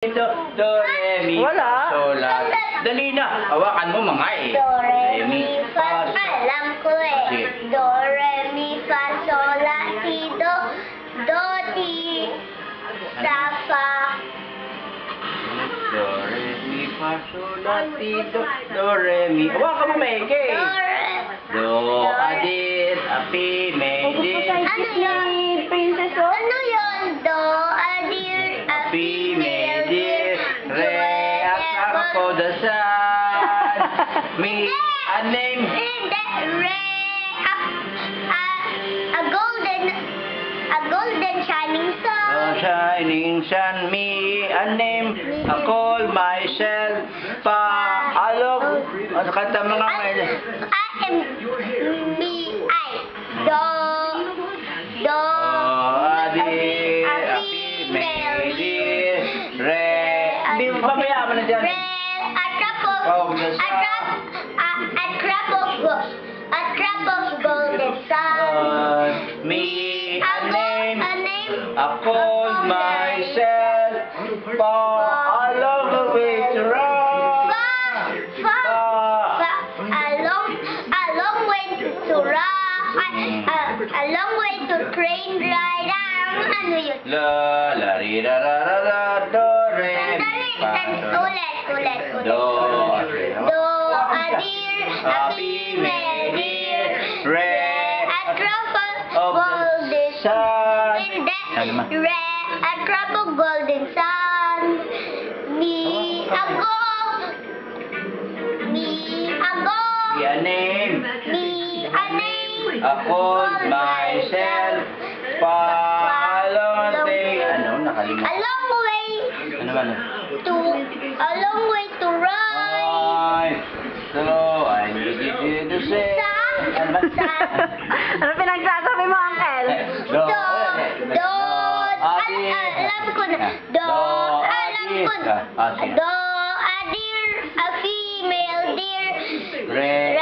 Do, re, mi, Wala. sol, la. Dali na. Hawakan mo mga eh. Do, re, mi, fa. Alam ko eh. Sige. Do, re, mi, fa, sol, la, si, do. Do, ti, sa, fa. Do, re, mi, fa, sol, la, si, do. Do, re, mi. Hawakan mo maigi. Do, re. Do, adit, api, me, di. Ano yun? Princess, oh. Ano yun? Do, adir, Api, me, di. Re, at nakakodasan. Mi, a name. Hindi, re, a golden shining sun. The shining sun, me, a name. I call myself, pa, alok. Ano kanta mga may... I-M-B-I. Do, do, Adi, api, me, di. Re, di, pamaya mo na dyan. re, a drop of, Oh, the a drop, a drop of golden sun. Me, a name. A name. I called myself, pa, along the way to run. A long way to ride. A long way to train ride. Ano yun? La, la, ri, ra, ra, ra, ra, do, re, mi, fa, sol. Ulit. Do, Do, adir, api, me, dir, re, a drop of of the golden sun. Hindi. Ano ma? Re, a drop of golden sun. Me, ako. Be a name. Me, a name. I called myself, pa, along the way. Ano, A nakalimutan. long way Ano ba? to ride. So, I need you to say. Ano ba? Ano pinagsasabi mo, Uncle? Do, Alam ko na. Do, alam ko na. sige. Do, a deer, a female deer. Re, A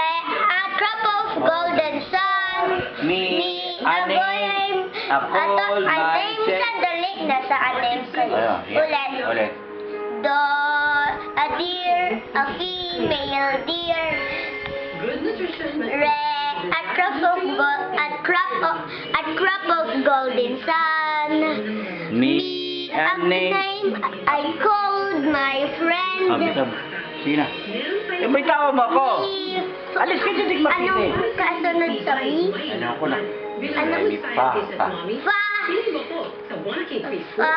drop of golden sun. me, A a name. I called A name, myself. sandali. Nasa a name ka. Ayun, Ulit. Ulit. Do, a deer, a female deer. Re, a crop of golden sun. Me, a name. I called my friend. Bitab. Sige na. May tawa mo ako. Alis ka dyan, Anong magkita kasunod sa mi? Ano ako na? Anong May pa. Fa. Fa.